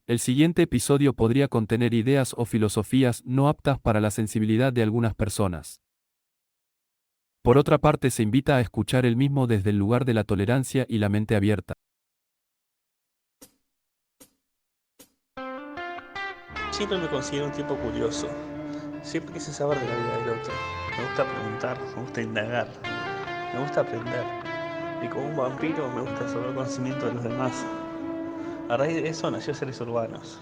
El siguiente episodio podría contener ideas o filosofías no aptas para la sensibilidad de algunas personas. Por otra parte, se invita a escuchar el mismo desde el lugar de la tolerancia y la mente abierta. Siempre me considero un tipo curioso. Siempre quise saber de la vida del otro. Me gusta preguntar, me gusta indagar, me gusta aprender. Y como un vampiro me gusta absorber conocimiento de los demás. A raíz de eso nació Seres Urbanos.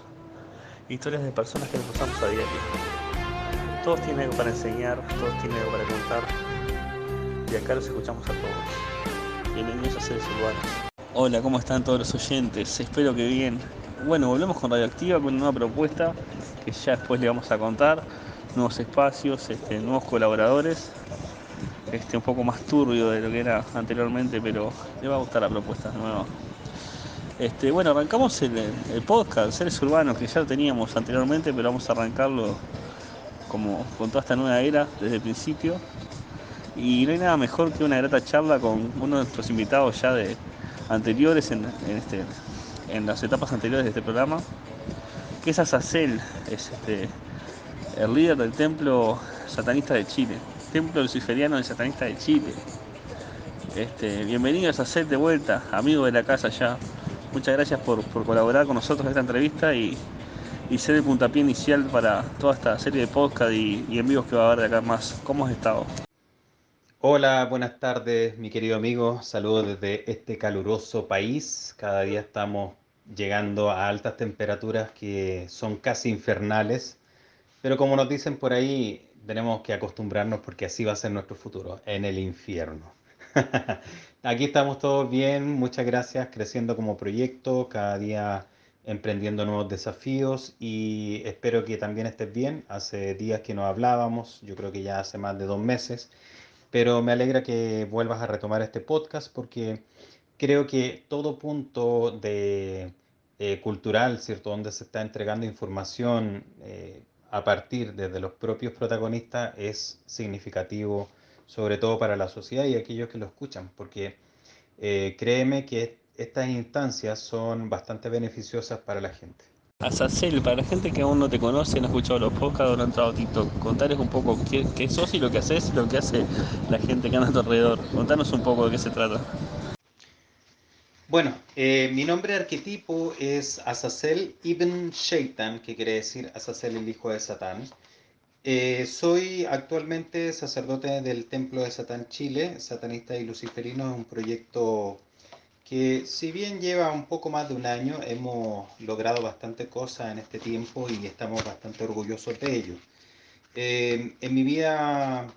Historias de personas que nos cruzamos a diario. Todos tienen algo para enseñar, todos tienen algo para contar. Y acá los escuchamos a todos. Bienvenidos a Seres Urbanos. Hola, ¿cómo están todos los oyentes? Espero que bien. Bueno, volvemos con Radioactiva con una nueva propuesta que ya después le vamos a contar. Nuevos espacios, nuevos colaboradores. Un poco más turbio de lo que era anteriormente, pero le va a gustar la propuesta nueva. Bueno, arrancamos el podcast, Seres Urbanos, que ya lo teníamos anteriormente, pero vamos a arrancarlo como con toda esta nueva era desde el principio. Y no hay nada mejor que una grata charla con uno de nuestros invitados ya de anteriores en las etapas anteriores de este programa, que es Azazel, es el líder del templo satanista de Chile, templo luciferiano del satanista de Chile. Bienvenidos a Azazel de vuelta, amigo de la casa ya. Muchas gracias por colaborar con nosotros en esta entrevista y ser el puntapié inicial para toda esta serie de podcast y en vivos que va a haber de acá más. ¿Cómo has estado? Hola, buenas tardes, mi querido amigo. Saludos desde este caluroso país. Cada día estamos llegando a altas temperaturas que son casi infernales, pero como nos dicen por ahí, tenemos que acostumbrarnos porque así va a ser nuestro futuro, en el infierno. Aquí estamos todos bien, muchas gracias, creciendo como proyecto, cada día emprendiendo nuevos desafíos y espero que también estés bien. Hace días que no hablábamos, yo creo que ya hace más de 2 meses. Pero me alegra que vuelvas a retomar este podcast porque creo que todo punto de cultural, ¿cierto? Donde se está entregando información a partir desde los propios protagonistas es significativo, sobre todo para la sociedad y aquellos que lo escuchan, porque créeme que estas instancias son bastante beneficiosas para la gente. Azazel, para la gente que aún no te conoce, no ha escuchado los podcasts o no ha entrado a TikTok, contanos un poco qué sos y lo que haces y lo que hace la gente que anda a tu alrededor. Contanos un poco de qué se trata. Bueno, mi nombre arquetipo es Azazel ibn Shaitan, que quiere decir Azazel el hijo de Satán. Soy actualmente sacerdote del Templo de Satán Chile. Satanista y Luciferino es un proyecto que, si bien lleva un poco más de un año, hemos logrado bastante cosas en este tiempo y estamos bastante orgullosos de ello. En mi vida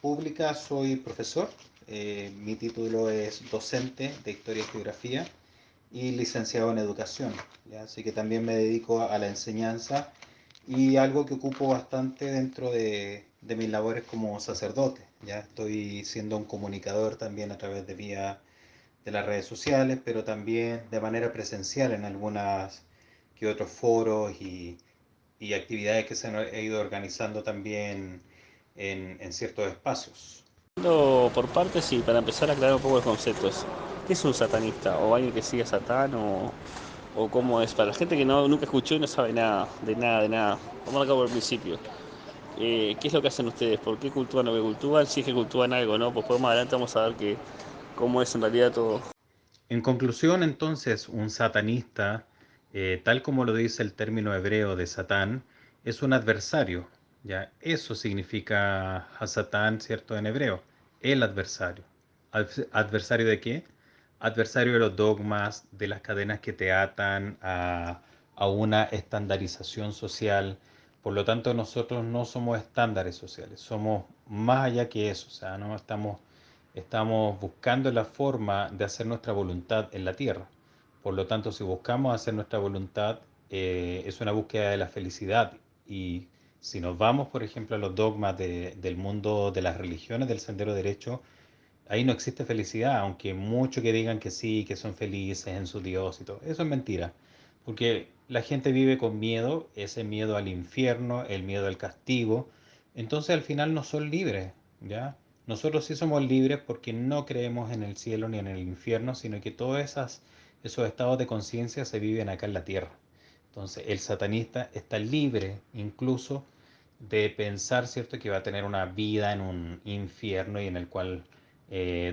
pública soy profesor. Mi título es docente de Historia y Geografía y licenciado en Educación, ¿ya? Así que también me dedico a la enseñanza y algo que ocupo bastante dentro de mis labores como sacerdote. Ya estoy siendo un comunicador también a través de vía de las redes sociales, pero también de manera presencial en algunas que otros foros y actividades que se han ido organizando también en ciertos espacios. Por partes y para empezar a aclarar un poco los conceptos. ¿Qué es un satanista? ¿O alguien que sigue a Satán? ¿O cómo es? Para la gente que nunca escuchó y no sabe nada, de nada, de nada. Vamos a acá por el principio. ¿Qué es lo que hacen ustedes? ¿Por qué cultúan lo que cultúan? Si es que cultúan algo, ¿no? Pues más adelante vamos a ver cómo es en realidad todo. En conclusión, entonces, un satanista, tal como lo dice el término hebreo de Satán, es un adversario. ¿Ya? Eso significa Hasatán, ¿cierto? En hebreo, el adversario. ¿Adversario de qué? Adversario de los dogmas, de las cadenas que te atan a una estandarización social. Por lo tanto, nosotros no somos estándares sociales, somos más allá que eso. O sea, no estamos buscando la forma de hacer nuestra voluntad en la tierra. Por lo tanto, si buscamos hacer nuestra voluntad, es una búsqueda de la felicidad. Y si nos vamos, por ejemplo, a los dogmas del mundo de las religiones, del sendero derecho, ahí no existe felicidad, aunque muchos que digan que sí, que son felices en su Dios y todo. Eso es mentira, porque la gente vive con miedo, ese miedo al infierno, el miedo al castigo. Entonces al final no son libres, ¿ya? Nosotros sí somos libres porque no creemos en el cielo ni en el infierno, sino que todos esos estados de conciencia se viven acá en la tierra. Entonces, el satanista está libre incluso de pensar, ¿cierto?, que va a tener una vida en un infierno y en el cual,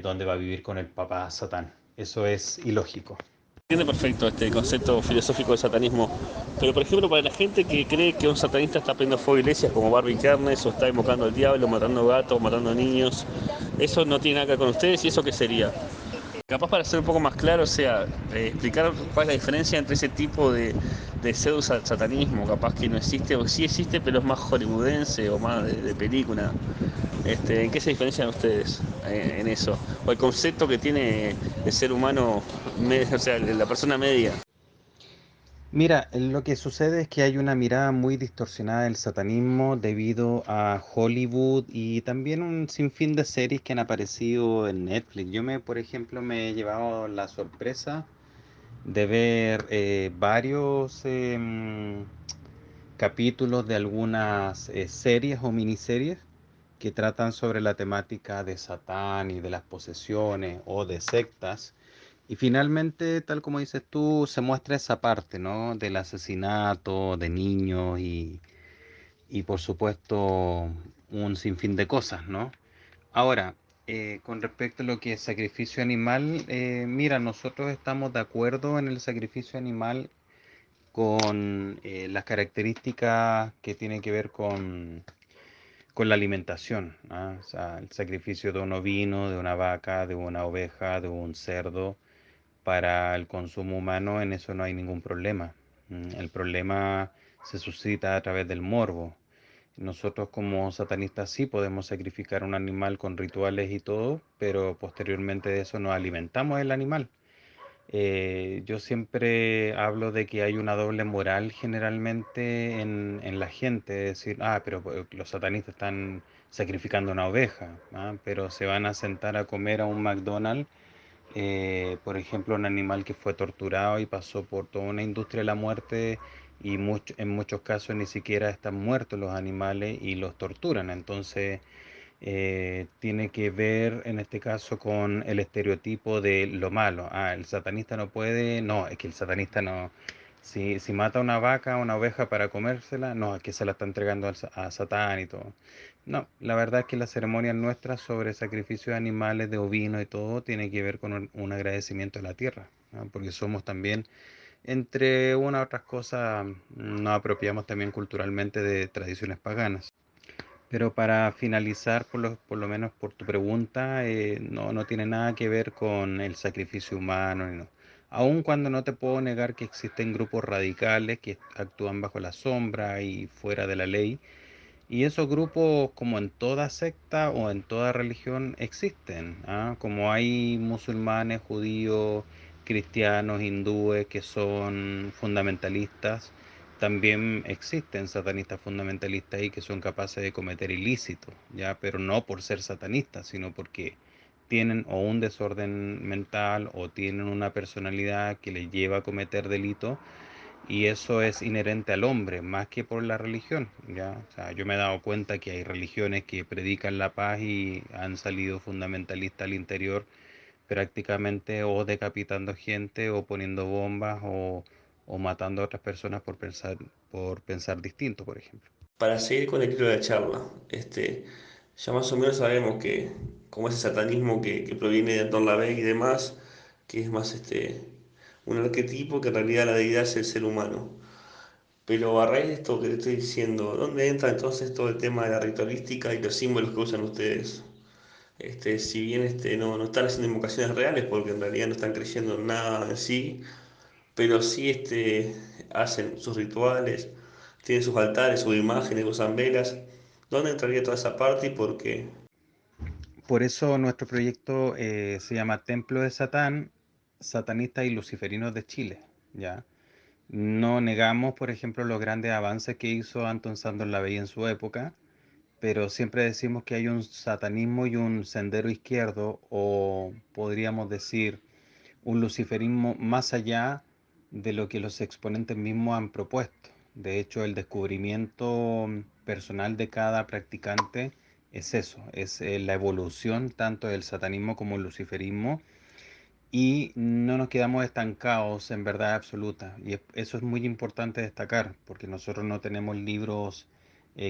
donde va a vivir con el papá Satán. Eso es ilógico. Entiende perfecto este concepto filosófico del satanismo, pero por ejemplo para la gente que cree que un satanista está prendiendo fuego iglesias como Barbie Carnes o está invocando al diablo, matando gatos, matando niños, eso no tiene nada que ver con ustedes y eso qué sería. Capaz para ser un poco más claro, o sea, explicar cuál es la diferencia entre ese tipo de pseudo satanismo, capaz que no existe o sí existe, pero es más hollywoodense o más de película. ¿En qué se diferencian ustedes en eso? O el concepto que tiene el ser humano, o sea, la persona media. Mira, lo que sucede es que hay una mirada muy distorsionada del satanismo debido a Hollywood y también un sinfín de series que han aparecido en Netflix. Por ejemplo, me he llevado la sorpresa de ver varios capítulos de algunas series o miniseries que tratan sobre la temática de Satán y de las posesiones o de sectas. Y finalmente, tal como dices tú, se muestra esa parte, ¿no? Del asesinato de niños y por supuesto un sinfín de cosas, ¿no? Ahora, con respecto a lo que es sacrificio animal, mira, nosotros estamos de acuerdo en el sacrificio animal con las características que tienen que ver con la alimentación, ¿ah? O sea, el sacrificio de un ovino, de una vaca, de una oveja, de un cerdo para el consumo humano, en eso no hay ningún problema. El problema se suscita a través del morbo. Nosotros como satanistas sí podemos sacrificar un animal con rituales y todo, pero posteriormente de eso nos alimentamos el animal. Yo siempre hablo de que hay una doble moral generalmente en la gente, es decir, pero los satanistas están sacrificando una oveja, ¿ah? Pero se van a sentar a comer a un McDonald's, por ejemplo, un animal que fue torturado y pasó por toda una industria de la muerte y en muchos casos ni siquiera están muertos los animales y los torturan. Entonces, tiene que ver en este caso con el estereotipo de lo malo. El satanista no puede, no, es que el satanista no, si mata una vaca, una oveja para comérsela, no, es que se la está entregando a Satán y todo. No, la verdad es que las ceremonias nuestras sobre sacrificios de animales, de ovinos y todo, tiene que ver con un agradecimiento a la tierra, ¿no? Porque somos también, entre una u otras cosas, nos apropiamos también culturalmente de tradiciones paganas. Pero para finalizar, por lo menos por tu pregunta, no, no tiene nada que ver con el sacrificio humano, no. Aun cuando no te puedo negar que existen grupos radicales que actúan bajo la sombra y fuera de la ley, y esos grupos, como en toda secta o en toda religión, existen, ¿ah? Como hay musulmanes, judíos, cristianos, hindúes que son fundamentalistas, también existen satanistas fundamentalistas y que son capaces de cometer ilícitos, ¿ya? Pero no por ser satanistas, sino porque tienen o un desorden mental o tienen una personalidad que les lleva a cometer delitos y eso es inherente al hombre, más que por la religión, ¿ya? O sea, yo me he dado cuenta que hay religiones que predican la paz y han salido fundamentalistas al interior prácticamente o decapitando gente o poniendo bombas o matando a otras personas por pensar distinto, por ejemplo. Para seguir con el hilo de la charla, ya más o menos sabemos que como ese satanismo que proviene de Anton LaVey y demás, que es más un arquetipo que en realidad la deidad es el ser humano. Pero a raíz de esto que te estoy diciendo, ¿dónde entra entonces todo el tema de la ritualística y los símbolos que usan ustedes? Si bien no están haciendo invocaciones reales, porque en realidad no están creyendo en nada en sí, pero sí hacen sus rituales, tienen sus altares, sus imágenes, usan velas. ¿Dónde entraría toda esa parte y por qué? Por eso nuestro proyecto se llama Templo de Satán, Satanistas y Luciferinos de Chile, ¿ya? No negamos, por ejemplo, los grandes avances que hizo Anton Sandor Lavey en su época, pero siempre decimos que hay un satanismo y un sendero izquierdo, o podríamos decir un luciferismo más allá de lo que los exponentes mismos han propuesto. De hecho, el descubrimiento personal de cada practicante es eso, es la evolución tanto del satanismo como el luciferismo y no nos quedamos estancados en verdad absoluta. Y eso es muy importante destacar, porque nosotros no tenemos libros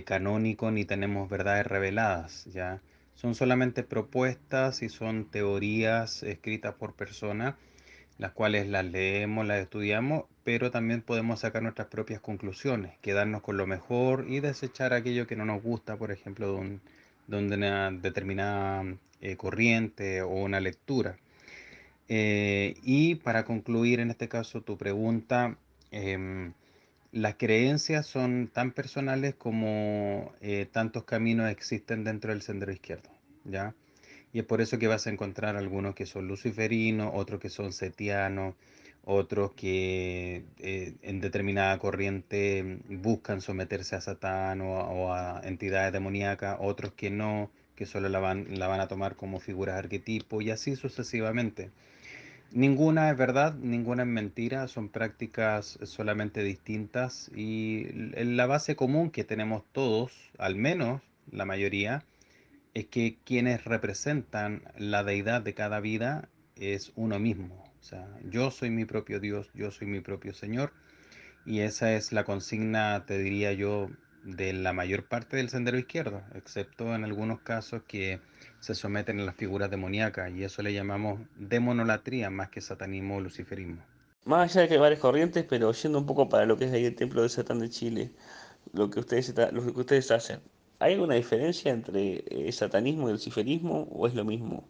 canónicos ni tenemos verdades reveladas, ¿ya? Son solamente propuestas y son teorías escritas por personas, las cuales las leemos, las estudiamos, pero también podemos sacar nuestras propias conclusiones, quedarnos con lo mejor y desechar aquello que no nos gusta, por ejemplo, de una determinada corriente o una lectura. Y para concluir en este caso tu pregunta, em, las creencias son tan personales como tantos caminos existen dentro del sendero izquierdo, ¿ya? Y es por eso que vas a encontrar algunos que son luciferinos, otros que son setianos, otros que en determinada corriente buscan someterse a Satán o a entidades demoníacas, otros que no, que solo la van a tomar como figuras arquetipo y así sucesivamente. Ninguna es verdad, ninguna es mentira, son prácticas solamente distintas y la base común que tenemos todos, al menos la mayoría, es que quienes representan la deidad de cada vida es uno mismo. O sea, yo soy mi propio Dios, yo soy mi propio Señor y esa es la consigna, te diría yo, de la mayor parte del sendero izquierdo, excepto en algunos casos que se someten a las figuras demoníacas y eso le llamamos demonolatría más que satanismo o luciferismo. Más allá de que hay varias corrientes, pero yendo un poco para lo que es ahí el Templo de Satán de Chile, lo que ustedes hacen, ¿hay alguna diferencia entre satanismo y luciferismo o es lo mismo?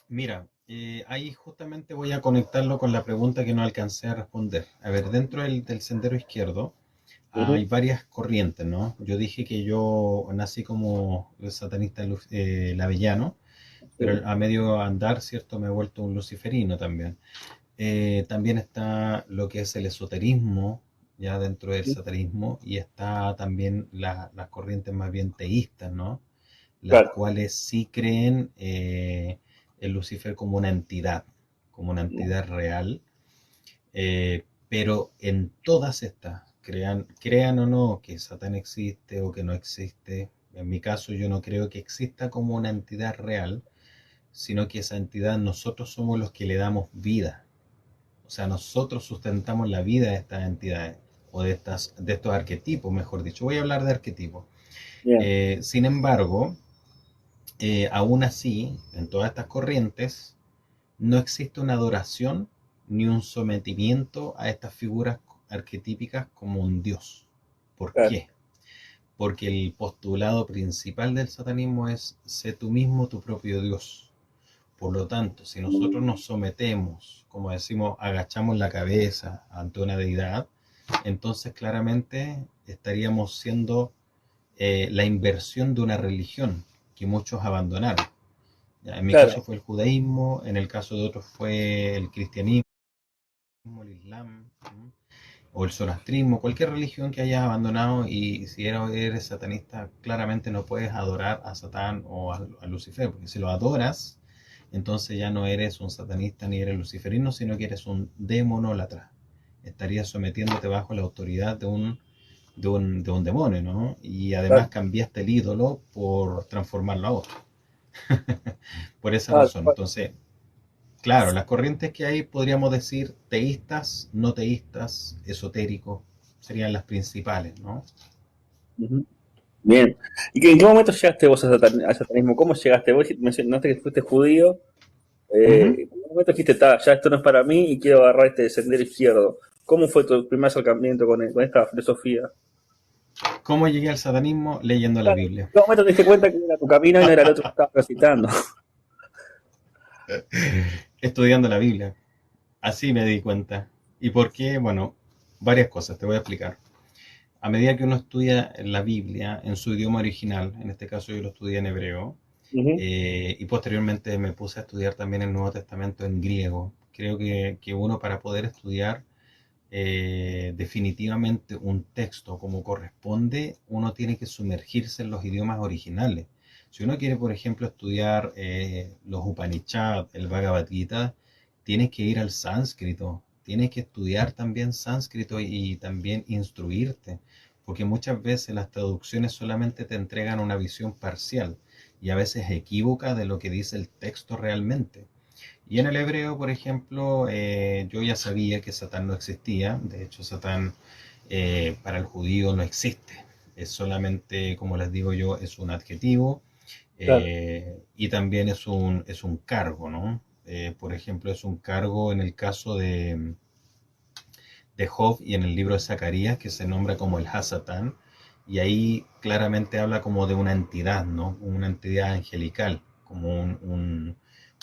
Mira, ahí justamente voy a conectarlo con la pregunta que no alcancé a responder. A ver, dentro del sendero izquierdo hay Ujú. varias corrientes, ¿no? Yo dije que yo nací como satanista lavellano, pero Sí. a medio andar, ¿cierto? Me he vuelto un luciferino también. También está lo que es el esoterismo, ya dentro del satanismo, y está también las corrientes más bien teístas, ¿no? Las Claro. cuales sí creen en Lucifer como una entidad real, pero en todas estas, crean o no que Satán existe o que no existe, en mi caso yo no creo que exista como una entidad real, sino que esa entidad nosotros somos los que le damos vida. O sea, nosotros sustentamos la vida de estas entidades o de estos arquetipos, mejor dicho. Voy a hablar de arquetipos. Bien. Sin embargo, aún así, en todas estas corrientes, no existe una adoración ni un sometimiento a estas figuras arquetípicas como un dios. ¿Por Claro. qué? Porque el postulado principal del satanismo es sé tú mismo tu propio dios. Por lo tanto, si nosotros nos sometemos, como decimos, agachamos la cabeza ante una deidad, entonces claramente estaríamos siendo la inversión de una religión que muchos abandonaron. Ya, en mi Claro. caso fue el judaísmo, en el caso de otros fue el cristianismo, el islam, o el zoroastrismo, cualquier religión que hayas abandonado y si eres satanista, claramente no puedes adorar a Satán o a Lucifer, porque si lo adoras, entonces ya no eres un satanista ni eres luciferino, sino que eres un demonólatra. Estarías sometiéndote bajo la autoridad de un demonio, ¿no? Y además Claro. cambiaste el ídolo por transformarlo a otro. Por esa Ah, razón. Entonces, claro, las corrientes que hay podríamos decir teístas, no teístas, esotéricos, serían las principales, ¿no? ujú. Bien. ¿En qué momento llegaste vos al satanismo? ¿Cómo llegaste? Vos mencionaste que fuiste judío. Ujú. ¿En qué momento dijiste, ya esto no es para mí y quiero agarrar este sendero izquierdo? ¿Cómo fue tu primer acercamiento con esta filosofía? ¿Cómo llegué al satanismo? Leyendo la Claro, Biblia. ¿en qué momento te diste cuenta que era tu camino y no era el otro que estabas recitando? Estudiando la Biblia. Así me di cuenta. ¿Y por qué? Bueno, varias cosas, te voy a explicar. A medida que uno estudia la Biblia en su idioma original, en este caso yo lo estudié en hebreo, Ujú. y posteriormente me puse a estudiar también el Nuevo Testamento en griego. Creo que uno para poder estudiar definitivamente un texto como corresponde, uno tiene que sumergirse en los idiomas originales. Si uno quiere, por ejemplo, estudiar los Upanishad, el Bhagavad Gita, tienes que ir al sánscrito, tienes que estudiar también sánscrito y también instruirte, porque muchas veces las traducciones solamente te entregan una visión parcial y a veces equívoca de lo que dice el texto realmente. Y en el hebreo, por ejemplo, yo ya sabía que Satán no existía. De hecho, Satán para el judío no existe. Es solamente, como les digo yo, es un adjetivo Claro. y también es un cargo, ¿no? Por ejemplo, es un cargo en el caso de Job y en el libro de Zacarías, que se nombra como el Hasatán, y ahí claramente habla como de una entidad, ¿no? Una entidad angelical, como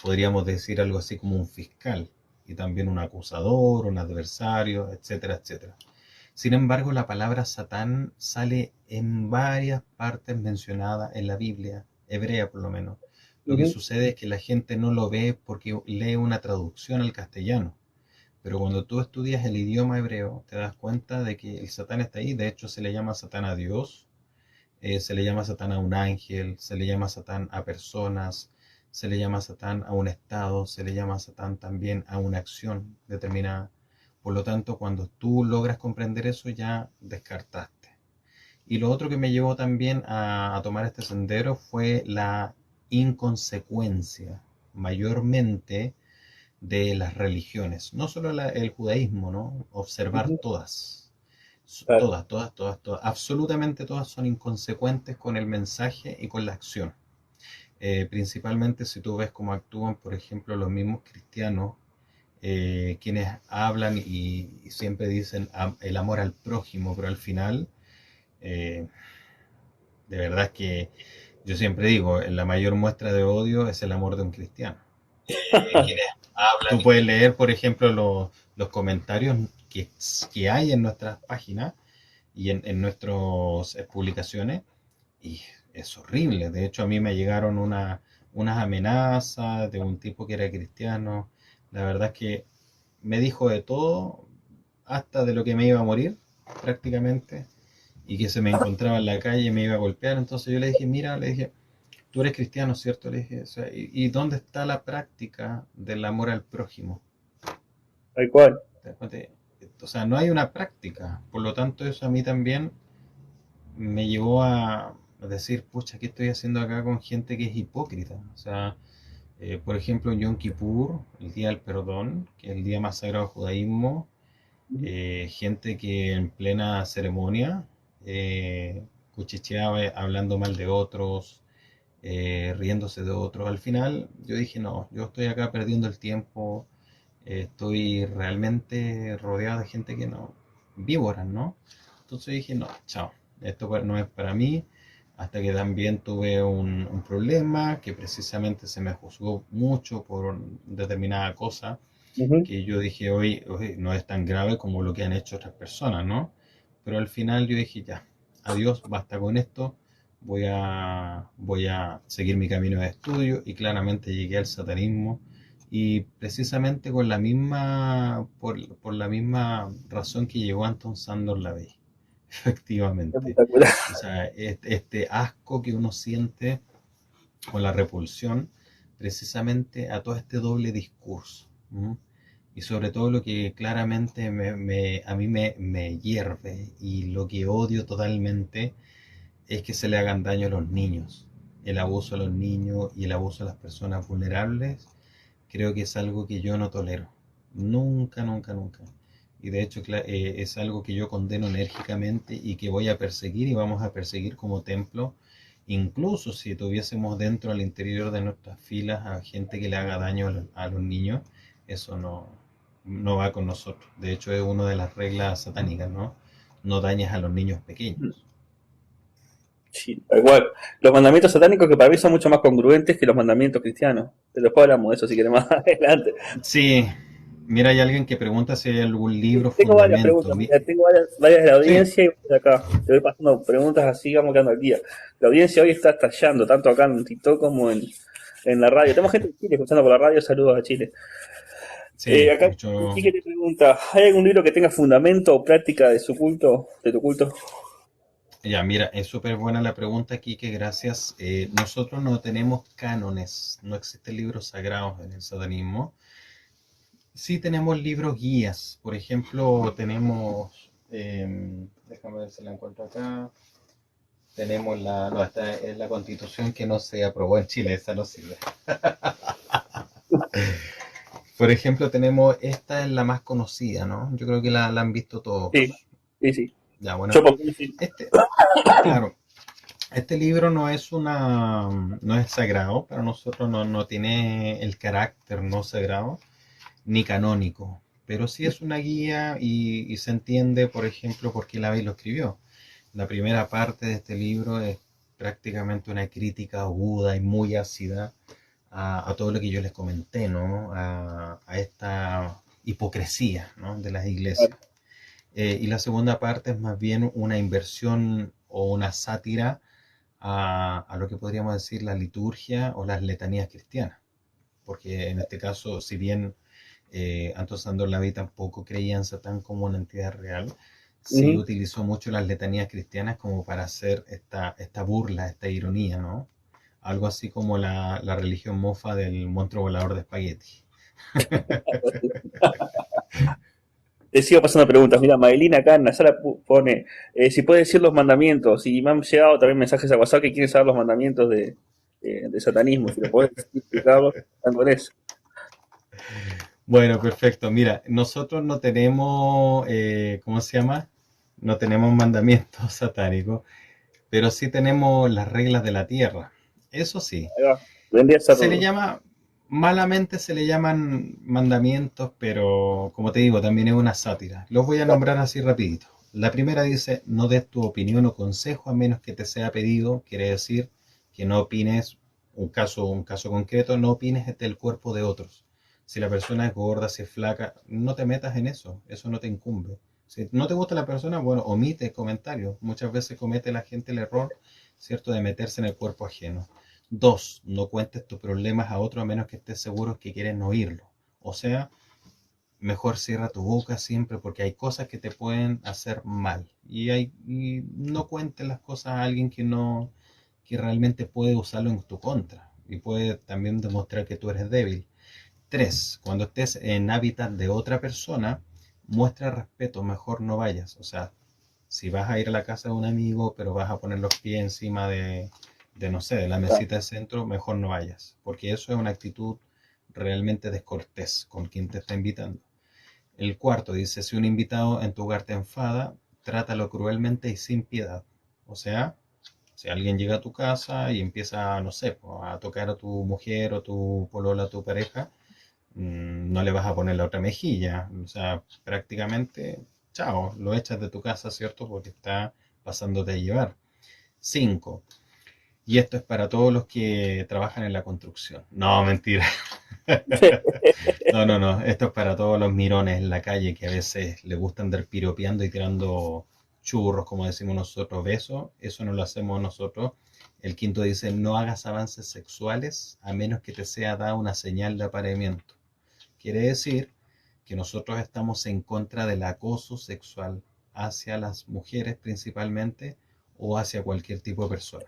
podríamos decir algo así como un fiscal, y también un acusador, un adversario, etcétera, etcétera. Sin embargo, la palabra Satán sale en varias partes mencionada en la Biblia, hebrea por lo menos. Lo que Ujú. sucede es que la gente no lo ve porque lee una traducción al castellano. Pero cuando tú estudias el idioma hebreo, te das cuenta de que el Satán está ahí. De hecho, se le llama Satán a Dios, se le llama Satán a un ángel, se le llama Satán a personas, se le llama Satán a un estado, se le llama Satán también a una acción determinada. Por lo tanto, cuando tú logras comprender eso, ya descartaste. Y lo otro que me llevó también a tomar este sendero fue la inconsecuencia, mayormente de las religiones, no solo el judaísmo, ¿no? Observar Ujú. todas, Claro. todas, absolutamente todas son inconsecuentes con el mensaje y con la acción. Principalmente si tú ves cómo actúan, por ejemplo, los mismos cristianos, quienes hablan y siempre dicen el amor al prójimo, pero al final, eh, de verdad que yo siempre digo, la mayor muestra de odio es el amor de un cristiano. Quienes hablan. Tú puedes leer, por ejemplo, los comentarios que hay en nuestras páginas y en nuestras publicaciones, y es horrible. De hecho, a mí me llegaron unas amenazas de un tipo que era cristiano. La verdad es que me dijo de todo, hasta de lo que me iba a morir, prácticamente, y que se me encontraba en la calle y me iba a golpear. Entonces yo le dije, mira, le dije, tú eres cristiano, ¿cierto? Le dije, o sea, ¿y dónde está la práctica del amor al prójimo? Tal cual. O sea, no hay una práctica. Por lo tanto, eso a mí también me llevó a decir, pucha, ¿qué estoy haciendo acá con gente que es hipócrita? O sea, por ejemplo, en Yom Kippur, el Día del Perdón, que es el día más sagrado del judaísmo, Ujú. gente que en plena ceremonia cuchicheaba hablando mal de otros, riéndose de otros. Al final yo dije, no, yo estoy acá perdiendo el tiempo, estoy realmente rodeado de gente que no, víboras, ¿no? Entonces dije, no, chao, esto no es para mí, hasta que también tuve un problema que precisamente se me juzgó mucho por determinada cosa, Ujú. que yo dije hoy no es tan grave como lo que han hecho otras personas, ¿no? Pero al final yo dije, ya, adiós, basta con esto, voy a seguir mi camino de estudio y claramente llegué al satanismo y precisamente con por la misma razón que llegó Anton Sandor Lavey, efectivamente. Espectacular. O sea, este asco que uno siente o la repulsión precisamente a todo este doble discurso. ¿Mm? Y sobre todo lo que claramente a mí me hierve y lo que odio totalmente es que se le hagan daño a los niños. El abuso a los niños y el abuso a las personas vulnerables creo que es algo que yo no tolero. Nunca, nunca, nunca. Y de hecho es algo que yo condeno enérgicamente y que voy a perseguir y vamos a perseguir como templo, incluso si tuviésemos dentro al interior de nuestras filas a gente que le haga daño a los niños, eso no va con nosotros. De hecho es una de las reglas satánicas, ¿no? No dañes a los niños pequeños. Sí, tal cual. Los mandamientos satánicos que para mí son mucho más congruentes que los mandamientos cristianos. Pero después hablamos de eso si querés más adelante. Sí, mira, hay alguien que pregunta si hay algún libro Tengo varias fundamento. preguntas, mira, tengo varias de la Sí, audiencia y de acá. Te voy pasando preguntas así, vamos quedando al día. La audiencia hoy está estallando, tanto acá en TikTok como en la radio. Tenemos gente de Chile escuchando por la radio, saludos a Chile. sí, Acá mucho. Quique te pregunta, ¿hay algún libro que tenga fundamento o práctica de su culto, de tu culto? Ya, mira, es súper buena la pregunta, Kike, gracias. Nosotros no tenemos cánones, no existen libros sagrados en el satanismo. Sí tenemos libros guías, por ejemplo, tenemos, déjame ver si la encuentro acá. tenemos no, esta es la constitución que no se aprobó en Chile, esa no sirve. Por ejemplo, tenemos, esta es la más conocida, ¿no? Yo creo que la han visto Sí, todos. sí, sí. Ya, bueno, Yo por mí sí. este, claro, este libro no es sagrado, para nosotros no tiene el carácter no sagrado ni canónico, pero sí es una guía y se entiende, por ejemplo, por qué Lavey lo escribió. La primera parte de este libro es prácticamente una crítica aguda y muy ácida a todo lo que yo les comenté, ¿no? A esta hipocresía, ¿no? De las iglesias. Y la segunda parte es más bien una inversión o una sátira a lo que podríamos decir la liturgia o las letanías cristianas. Porque en este caso, si bien Anton Sandor Lavey tampoco creía en Satán como una entidad real, sí Ujú. utilizó mucho las letanías cristianas como para hacer esta burla, esta ironía, ¿no? Algo así como la religión mofa del monstruo volador de espagueti. Te sigo pasando preguntas. Mira, Maylina acá en la sala pone si puede decir los mandamientos. Y me han llegado también mensajes a WhatsApp que quieren saber los mandamientos de satanismo. Si lo puedes explicarlo, están con eso. Bueno, perfecto. Mira, nosotros no tenemos, ¿cómo se llama? No tenemos mandamientos satánicos, pero sí tenemos las reglas de la tierra. Eso sí, Ahí va. Vendría a ser. se le llama, malamente se le llaman mandamientos, pero como te digo, también es una sátira. Los voy a nombrar así rapidito. La primera dice, no des tu opinión o consejo a menos que te sea pedido. Quiere decir que no opines un caso concreto, no opines del cuerpo de otros. Si la persona es gorda, si es flaca, no te metas en eso no te incumbe. Si no te gusta la persona, bueno, omite comentarios. Muchas veces comete la gente el error, ¿cierto?, de meterse en el cuerpo ajeno. Dos, no cuentes tus problemas a otro a menos que estés seguro que quieren oírlo. O sea, mejor cierra tu boca siempre porque hay cosas que te pueden hacer mal. Y no cuentes las cosas a alguien que realmente puede usarlo en tu contra y puede también demostrar que tú eres débil. Tres, cuando estés en hábitat de otra persona, muestra respeto, mejor no vayas. O sea, si vas a ir a la casa de un amigo, pero vas a poner los pies encima no sé, de la mesita de centro, mejor no vayas, porque eso es una actitud realmente descortés con quien te está invitando. El cuarto dice, si un invitado en tu hogar te enfada, trátalo cruelmente y sin piedad. O sea, si alguien llega a tu casa y empieza, no sé, a tocar a tu mujer o tu polola, a tu pareja, no le vas a poner la otra mejilla. O sea, prácticamente, chao, lo echas de tu casa, ¿cierto? Porque está pasándote a llevar. 5. Y esto es para todos los que trabajan en la construcción. No, mentira. No. Esto es para todos los mirones en la calle que a veces le gusta andar piropeando y tirando churros, como decimos nosotros, besos. Eso no lo hacemos nosotros. El quinto dice, no hagas avances sexuales a menos que te sea dada una señal de apareamiento. Quiere decir que nosotros estamos en contra del acoso sexual hacia las mujeres principalmente o hacia cualquier tipo de persona,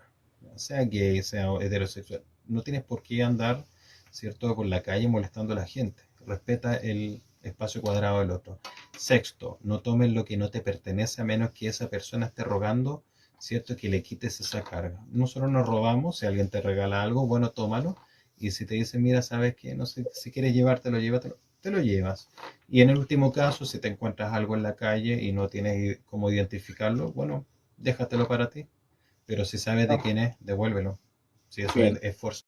sea gay, sea heterosexual. No tienes por qué andar, ¿cierto?, por la calle molestando a la gente. Respeta el espacio cuadrado del otro. Sexto, no tomes lo que no te pertenece a menos que esa persona esté rogando, ¿cierto?, que le quites esa carga. Nosotros nos robamos, si alguien te regala algo, bueno, tómalo. Y si te dicen, mira, sabes que no sé, si quieres llevártelo, llévatelo, te lo llevas. Y en el último caso, si te encuentras algo en la calle y no tienes cómo identificarlo, bueno, déjatelo para ti. Pero si sabes de quién es, devuélvelo. Si eso es Bien. esfuerzo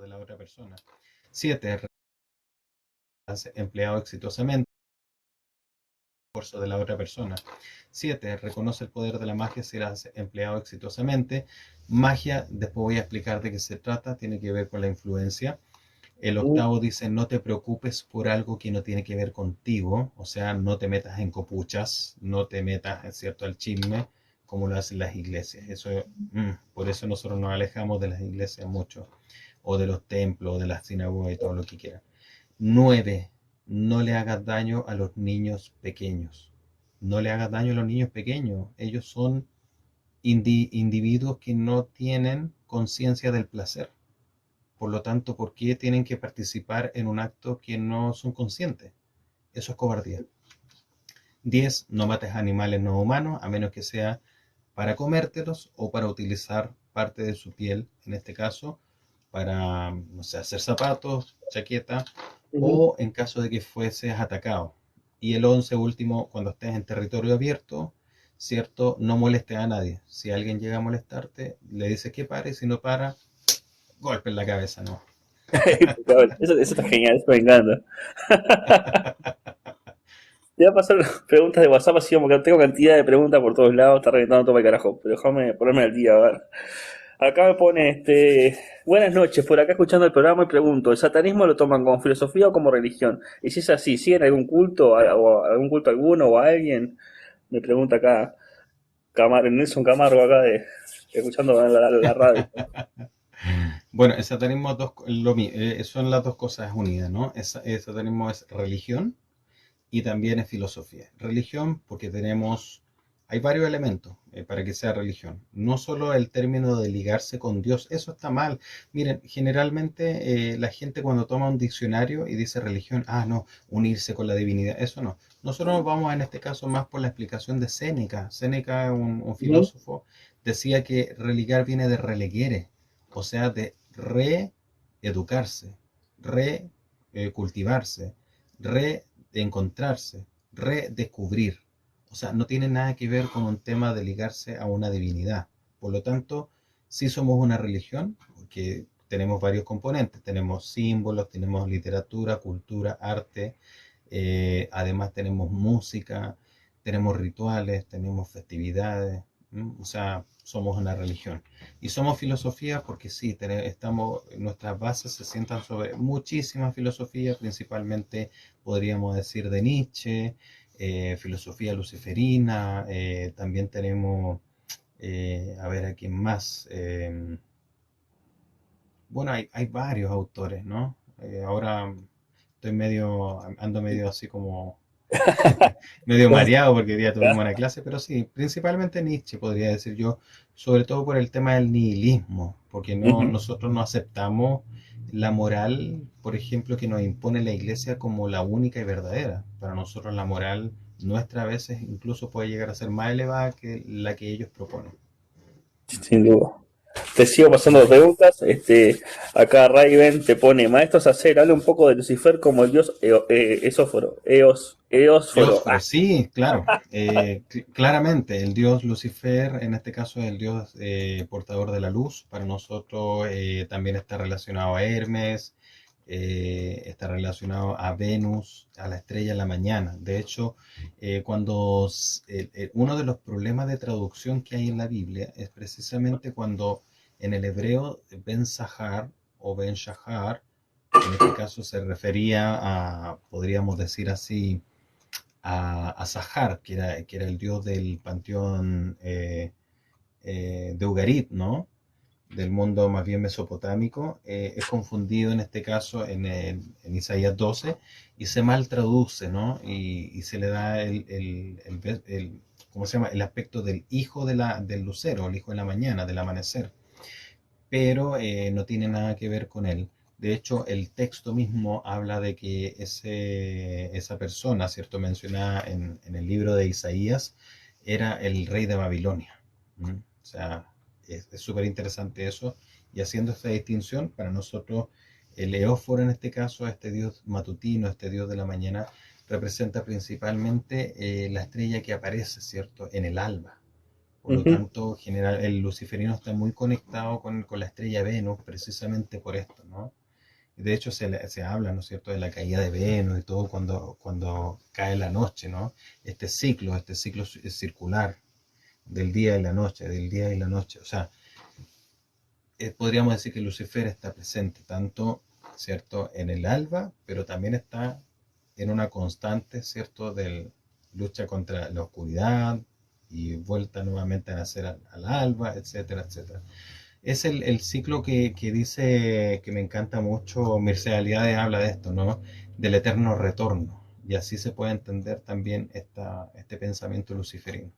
de la otra persona. 7. Empleado exitosamente. Esfuerzo de la otra persona. 7. Reconoce el poder de la magia si la has empleado exitosamente. Magia, después voy a explicar de qué se trata, tiene que ver con la influencia. El octavo dice, no te preocupes por algo que no tiene que ver contigo, o sea, no te metas en copuchas, no te metas, es cierto, al chisme, como lo hacen las iglesias. Por eso nosotros nos alejamos de las iglesias mucho, o de los templos, o de las sinagogas y todo lo que quieran. 9. No le hagas daño a los niños pequeños. No le hagas daño a los niños pequeños. Ellos son individuos que no tienen conciencia del placer. Por lo tanto, ¿por qué tienen que participar en un acto que no son conscientes? Eso es cobardía. 10. No mates animales no humanos, a menos que sea para comértelos o para utilizar parte de su piel, en este caso, para, no sé, hacer zapatos, chaqueta, o en caso de que fueses atacado. Y el 11 último, cuando estés en territorio abierto, ¿cierto? No molestes a nadie. Si alguien llega a molestarte, le dices que pare, si no para, golpe en la cabeza, ¿no? Eso está genial, eso me encanta. Te voy a pasar preguntas de WhatsApp así como que tengo cantidad de preguntas por todos lados, está reventando todo el carajo, pero déjame ponerme al día, a ver. Acá me pone, buenas noches, por acá escuchando el programa y pregunto, ¿el satanismo lo toman como filosofía o como religión? Y si es así, ¿siguen algún culto, o algún culto alguno o a alguien? Me pregunta acá Nelson Camargo acá escuchando la radio. Bueno, el satanismo son las dos cosas unidas, ¿no? El satanismo es religión y también es filosofía. Religión porque hay varios elementos para que sea religión. No solo el término de ligarse con Dios, eso está mal. Miren, generalmente la gente cuando toma un diccionario y dice religión, no, unirse con la divinidad, eso no. Nosotros nos vamos en este caso más por la explicación de Séneca. Séneca, un filósofo, decía que religar viene de relegere, o sea, de reeducarse, recultivarse, reencontrarse, redescubrir. O sea, no tiene nada que ver con un tema de ligarse a una divinidad. Por lo tanto, sí somos una religión, porque tenemos varios componentes. Tenemos símbolos, tenemos literatura, cultura, arte. Además tenemos música, tenemos rituales, tenemos festividades. O sea, somos una religión. Y somos filosofía porque sí, nuestras bases se sientan sobre muchísimas filosofías, principalmente podríamos decir de Nietzsche, filosofía luciferina, también tenemos, a ver, ¿a quién más? Bueno, hay varios autores, ¿no? Ahora ando medio así como medio mareado porque ya tuvimos una clase, pero sí, principalmente Nietzsche podría decir yo, sobre todo por el tema del nihilismo, porque nosotros no aceptamos la moral, por ejemplo, que nos impone la iglesia como la única y verdadera. Para nosotros la moral nuestra a veces incluso puede llegar a ser más elevada que la que ellos proponen. Sin duda. Te sigo pasando preguntas. Acá Raven te pone, Maestro Sacer, habla un poco de Lucifer como el dios Eósforo. Eósforo. Sí, claro. Claramente, el dios Lucifer, en este caso, es el dios portador de la luz. Para nosotros también está relacionado a Hermes, está relacionado a Venus, a la estrella en la mañana. De hecho, uno de los problemas de traducción que hay en la Biblia es precisamente cuando en el hebreo Ben Sahar o Ben Shahar, en este caso se refería a, podríamos decir así, a Sahar, que era el dios del panteón de Ugarit, ¿no? Del mundo más bien mesopotámico, es confundido en este caso en Isaías 12 y se mal traduce, ¿no? Y se le da ¿cómo se llama? El aspecto del hijo del lucero, el hijo de la mañana, del amanecer, pero no tiene nada que ver con él. De hecho, el texto mismo habla de que esa persona, ¿cierto? Mencionada en el libro de Isaías, era el rey de Babilonia. O sea, es súper interesante eso. Y haciendo esta distinción, para nosotros, el Eóforo en este caso, este dios matutino, este dios de la mañana, representa principalmente la estrella que aparece, ¿cierto? En el alba. Por lo tanto, el luciferino está muy conectado con la estrella Venus, precisamente por esto, ¿no? De hecho, se habla, ¿no es cierto?, de la caída de Venus y todo cuando cae la noche, ¿no? Este ciclo circular del día y la noche, del día y la noche. O sea, podríamos decir que Lucifer está presente tanto, ¿cierto?, en el alba, pero también está en una constante, ¿cierto?, de lucha contra la oscuridad y vuelta nuevamente a nacer al alba, etcétera, etcétera. Es el ciclo que dice, que me encanta mucho, Mircea Eliade habla de esto, ¿no? Del eterno retorno. Y así se puede entender también este pensamiento luciferino.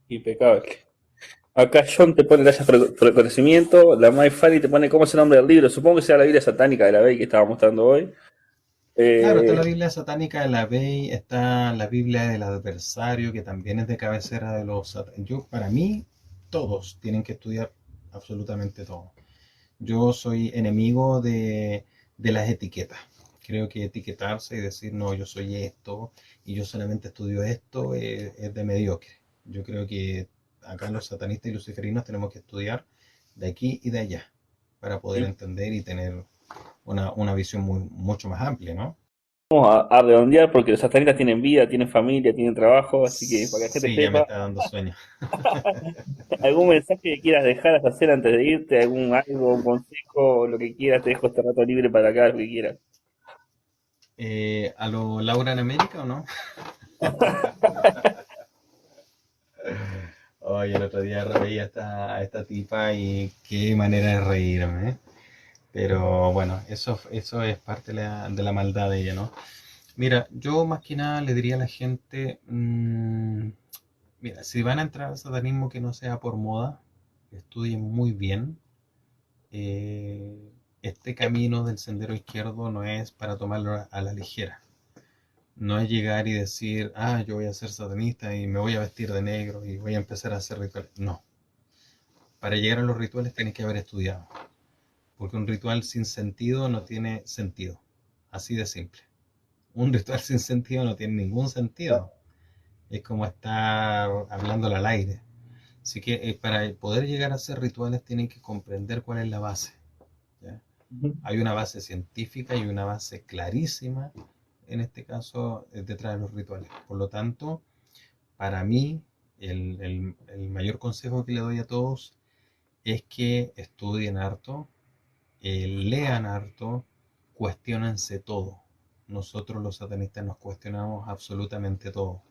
Impecable. Acá John te pone gracias por el conocimiento. La Mai Fanny te pone cómo es el nombre del libro. Supongo que sea la Biblia satánica de la Bey que estaba mostrando hoy. Claro, está Eh, la Biblia satánica de la Bey, está la Biblia del adversario, que también es de cabecera de los satánicos. Para mí, todos tienen que estudiar absolutamente todo. Yo soy enemigo de las etiquetas. Creo que etiquetarse y decir, no, yo soy esto y yo solamente estudio esto es de mediocre. Yo creo que acá los satanistas y luciferinos tenemos que estudiar de aquí y de allá para poder entender y tener una visión mucho más amplia, ¿no? Vamos a redondear porque los satanistas tienen vida, tienen familia, tienen trabajo, así que para que la gente Sí, ya me sepa, está dando sueño. algún mensaje que quieras dejar hasta hacer antes de irte, algún algo, un consejo, lo que quieras, te dejo este rato libre para acá, lo que quieras. ¿A lo Laura en América o no? Oye, el otro día reí a esta tipa y qué manera de reírme, ¿eh? Pero bueno, eso es parte de la maldad de ella, ¿no? Mira, yo más que nada le diría a la gente, mira, si van a entrar al satanismo que no sea por moda, estudien muy bien. Este camino del sendero izquierdo no es para tomarlo a la ligera. No es llegar y decir, yo voy a ser satanista y me voy a vestir de negro y voy a empezar a hacer rituales. No. Para llegar a los rituales tienes que haber estudiado. Porque un ritual sin sentido no tiene sentido. Así de simple. Un ritual sin sentido no tiene ningún sentido. Es como estar hablando al aire. Así que para poder llegar a hacer rituales tienen que comprender cuál es la base. ¿Ya? Ujú. Hay una base científica y una base clarísima, en este caso, detrás de los rituales. Por lo tanto, para mí, el mayor consejo que le doy a todos es que estudien harto, lean harto, cuestionense todo. Nosotros los satanistas nos cuestionamos absolutamente todo.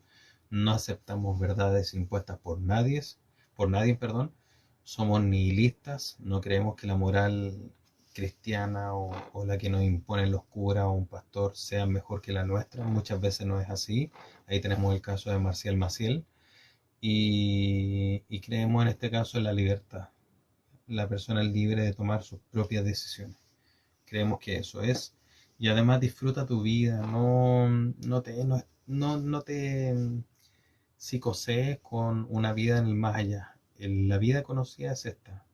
No aceptamos verdades impuestas por nadie, perdón. Somos nihilistas, no creemos que la moral cristiana o la que nos imponen los curas o un pastor sea mejor que la nuestra. Muchas veces no es así. Ahí tenemos el caso de Marcial Maciel. Y creemos en este caso en la libertad. La persona es libre de tomar sus propias decisiones. Creemos que eso es. Y además disfruta tu vida, no te psicosees con una vida en el más allá. La vida conocida es esta.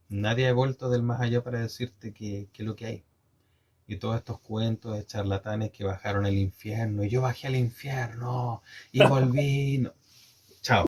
Nadie ha vuelto del más allá para decirte que es lo que hay. Y todos estos cuentos de charlatanes que bajaron al infierno, y yo bajé al infierno y volví. No,